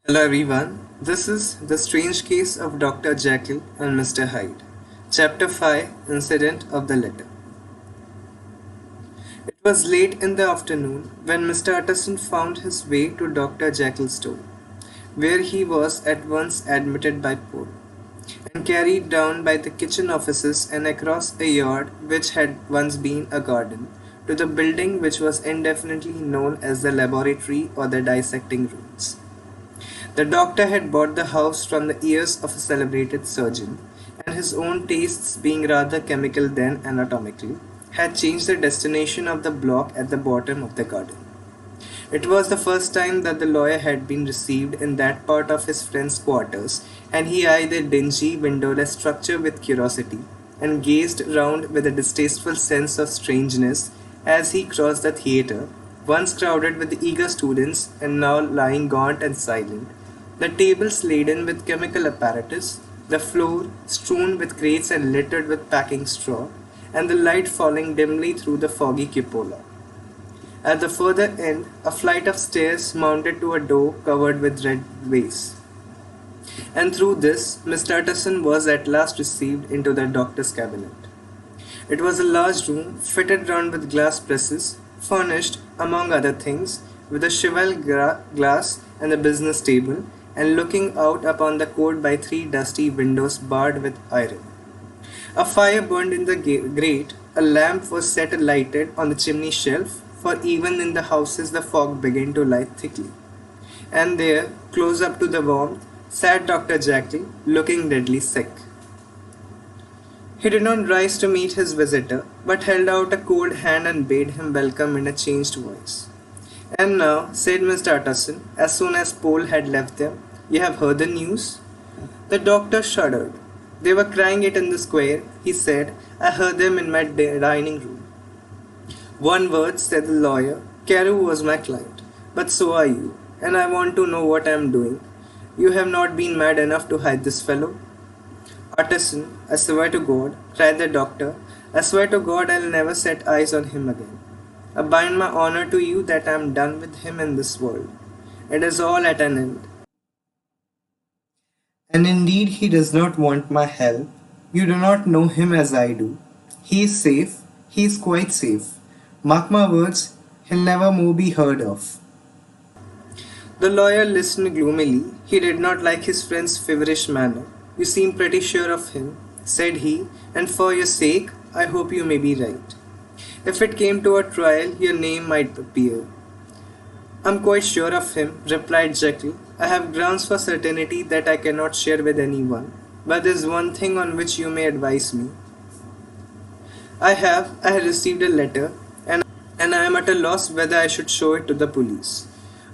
Hello everyone, this is The Strange Case of Dr. Jekyll and Mr. Hyde, Chapter 5 Incident of the Letter. It was late in the afternoon when Mr. Utterson found his way to Dr. Jekyll's door, where he was at once admitted by Poole, and carried down by the kitchen offices and across a yard which had once been a garden, to the building which was indefinitely known as the laboratory or the dissecting rooms. The doctor had bought the house from the heirs of a celebrated surgeon, and his own tastes being rather chemical than anatomical, had changed the destination of the block at the bottom of the garden. It was the first time that the lawyer had been received in that part of his friend's quarters, and he eyed the dingy, windowless structure with curiosity, and gazed round with a distasteful sense of strangeness as he crossed the theatre, once crowded with eager students and now lying gaunt and silent, the tables laden with chemical apparatus, the floor strewn with crates and littered with packing straw, and the light falling dimly through the foggy cupola. At the further end, a flight of stairs mounted to a door covered with red baize. And through this, Mr. Utterson was at last received into the doctor's cabinet. It was a large room, fitted round with glass presses, furnished, among other things, with a cheval glass and a business table, and looking out upon the court by three dusty windows barred with iron. A fire burned in the grate, a lamp was set lighted on the chimney shelf, for even in the houses the fog began to lie thickly. And there, close up to the warmth, sat Dr. Jekyll, looking deadly sick. He did not rise to meet his visitor, but held out a cold hand and bade him welcome in a changed voice. "And now," said Mr. Utterson, as soon as Poole had left them, "you have heard the news?" The doctor shuddered. "They were crying it in the square," he said. "I heard them in my dining room." "One word," said the lawyer. "Carew was my client, but so are you, and I want to know what I am doing. You have not been mad enough to hide this fellow?" "Utterson, I swear to God," cried the doctor, "I swear to God I'll never set eyes on him again. I bind my honor to you that I am done with him in this world. It is all at an end. And indeed he does not want my help. You do not know him as I do. He is safe. He is quite safe. Mark my words, he'll never more be heard of." The lawyer listened gloomily. He did not like his friend's feverish manner. "You seem pretty sure of him," said he, "and for your sake, I hope you may be right. If it came to a trial, your name might appear." "I'm quite sure of him," replied Jekyll. "I have grounds for certainty that I cannot share with anyone, but there's one thing on which you may advise me. I have received a letter, and I am at a loss whether I should show it to the police.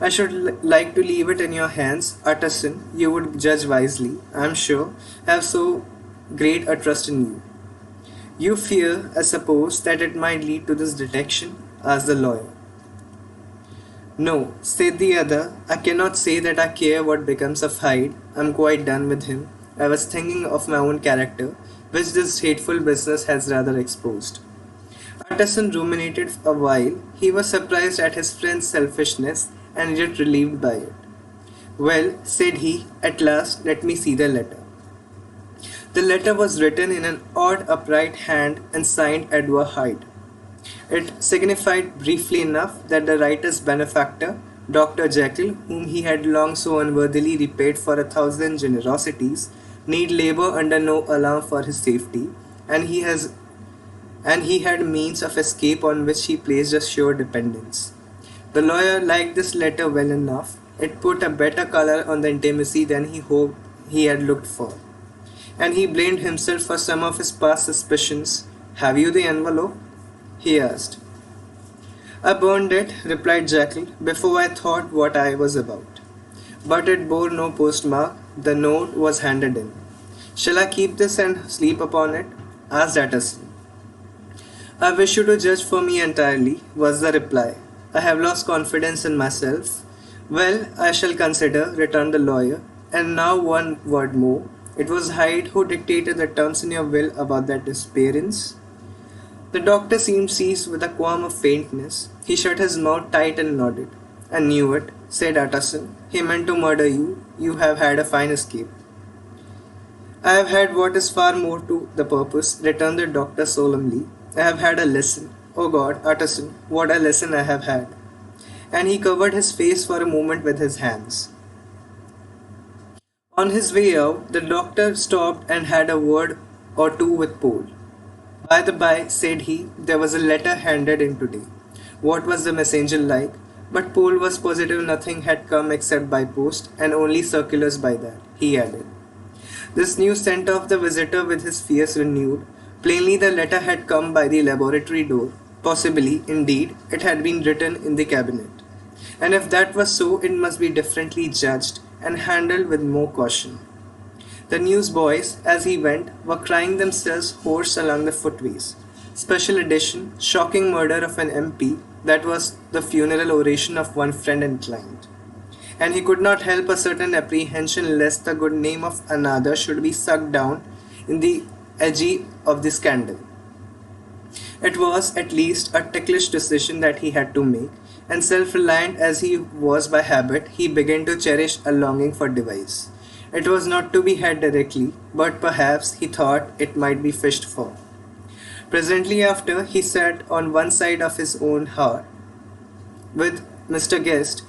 I should like to leave it in your hands, Utterson. You would judge wisely, I am sure, have so great a trust in you." "You fear, I suppose, that it might lead to this detection?" asked the lawyer. "No," said the other. "I cannot say that I care what becomes of Hyde. I am quite done with him. I was thinking of my own character, which this hateful business has rather exposed." Utterson ruminated a while. He was surprised at his friend's selfishness and yet relieved by it. "Well," said he, "at last let me see the letter." The letter was written in an odd upright hand and signed Edward Hyde. It signified briefly enough that the writer's benefactor, Dr. Jekyll, whom he had long so unworthily repaid for 1,000 generosities, need labour under no alarm for his safety, and he had means of escape on which he placed a sure dependence. The lawyer liked this letter well enough. It put a better colour on the intimacy than he hoped he had looked for, and he blamed himself for some of his past suspicions. "Have you the envelope?" he asked. "I burned it," replied Jekyll, "before I thought what I was about. But it bore no postmark. The note was handed in." "Shall I keep this and sleep upon it?" asked Utterson. "I wish you to judge for me entirely," was the reply. "I have lost confidence in myself." "Well, I shall consider," returned the lawyer. "And now one word more. It was Hyde who dictated the terms in your will about that disappearance?" The doctor seemed seized with a qualm of faintness. He shut his mouth tight and nodded. "I knew it," said Utterson. "He meant to murder you. You have had a fine escape." "I have had what is far more to the purpose," returned the doctor solemnly. "I have had a lesson. Oh God, Utterson, what a lesson I have had." And he covered his face for a moment with his hands. On his way out, the doctor stopped and had a word or two with Poole. "By the by," said he, "there was a letter handed in today. What was the messenger like?" But Poole was positive nothing had come except by post, and only circulars by that, he added. This news sent off the visitor with his fears renewed. Plainly the letter had come by the laboratory door. Possibly, indeed, it had been written in the cabinet. And if that was so, it must be differently judged and handled with more caution. The newsboys, as he went, were crying themselves hoarse along the footways. Special edition, shocking murder of an MP, that was the funeral oration of one friend and client. And he could not help a certain apprehension lest the good name of another should be sucked down in the edgy of the scandal. It was, at least, a ticklish decision that he had to make, and self-reliant as he was by habit, he began to cherish a longing for device. It was not to be had directly, but perhaps he thought it might be fished for. Presently after, he sat on one side of his own hearth, with Mr. Guest,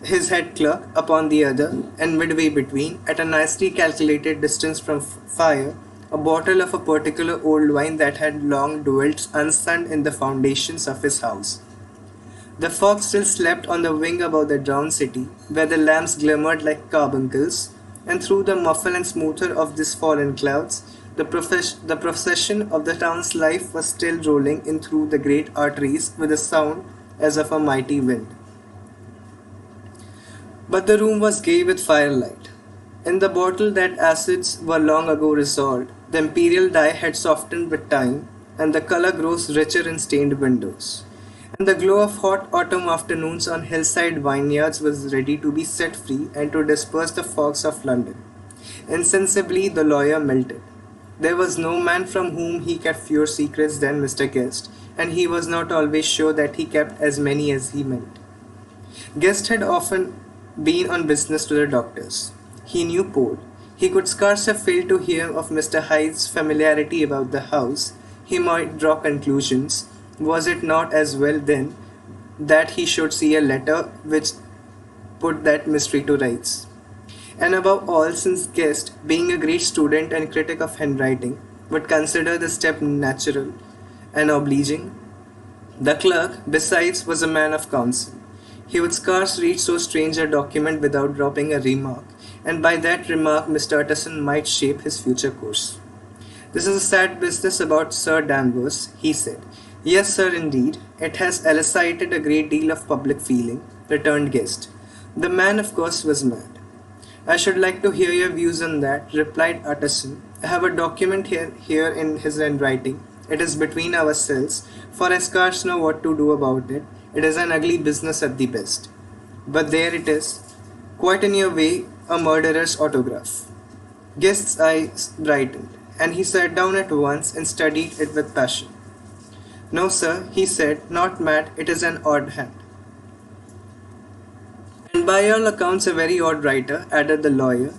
his head clerk, upon the other, and midway between, at a nicely calculated distance from fire, a bottle of a particular old wine that had long dwelt unsunned in the foundations of his house. The fog still slept on the wing above the drowned city, where the lamps glimmered like carbuncles, and through the muffle and smoother of these fallen clouds, the procession of the town's life was still rolling in through the great arteries with a sound as of a mighty wind. But the room was gay with firelight. In the bottle that acids were long ago resolved, the imperial dye had softened with time, and the color grows richer in stained windows. And the glow of hot autumn afternoons on hillside vineyards was ready to be set free and to disperse the fogs of London. Insensibly the lawyer melted. There was no man from whom he kept fewer secrets than Mr. Guest, and he was not always sure that he kept as many as he meant. Guest had often been on business to the doctors. He knew Poole. He could scarce have failed to hear of Mr. Hyde's familiarity about the house. He might draw conclusions. Was it not as well then that he should see a letter which put that mystery to rights? And above all, since Guest, being a great student and critic of handwriting, would consider the step natural and obliging, the clerk, besides, was a man of counsel. He would scarce read so strange a document without dropping a remark, and by that remark Mr. Utterson might shape his future course. "This is a sad business about Sir Danvers," he said. "Yes, sir, indeed. It has elicited a great deal of public feeling," returned Guest. "The man, of course, was mad." "I should like to hear your views on that," replied Utterson. "I have a document here in his handwriting. It is between ourselves, for I scarce know what to do about it. It is an ugly business at the best. But there it is, quite in your way, a murderer's autograph." Guest's eyes brightened, and he sat down at once and studied it with passion. "No, sir," he said, "not mad, it is an odd hand." "And by all accounts a very odd writer," added the lawyer.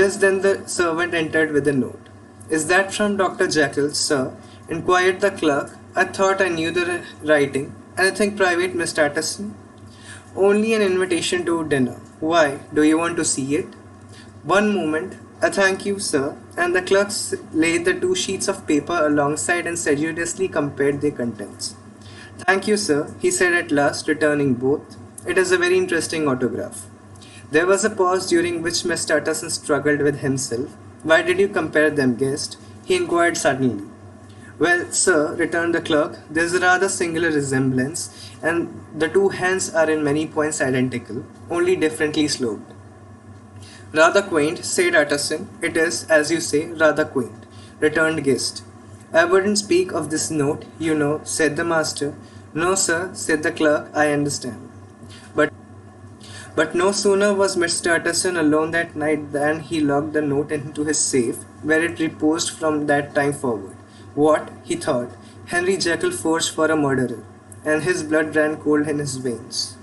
Just then the servant entered with a note. "Is that from Dr. Jekyll, sir?" inquired the clerk. "I thought I knew the writing. Anything private, Mr. Utterson?" "Only an invitation to dinner." "Why, do you want to see it?" "One moment. Thank you, sir." And the clerk laid the 2 sheets of paper alongside and sedulously compared their contents. "Thank you, sir," he said at last, returning both. "It is a very interesting autograph." There was a pause during which Mr. Utterson struggled with himself. "Why did you compare them, Guest?" he inquired suddenly. "Well, sir," returned the clerk, "there is a rather singular resemblance, and the 2 hands are in many points identical, only differently sloped." "Rather quaint," said Utterson. "It is, as you say, rather quaint," returned Guest. "I wouldn't speak of this note, you know," said the master. "No, sir," said the clerk, "I understand." But no sooner was Mr. Utterson alone that night than he locked the note into his safe, where it reposed from that time forward. What, he thought, Henry Jekyll forged for a murderer, and his blood ran cold in his veins.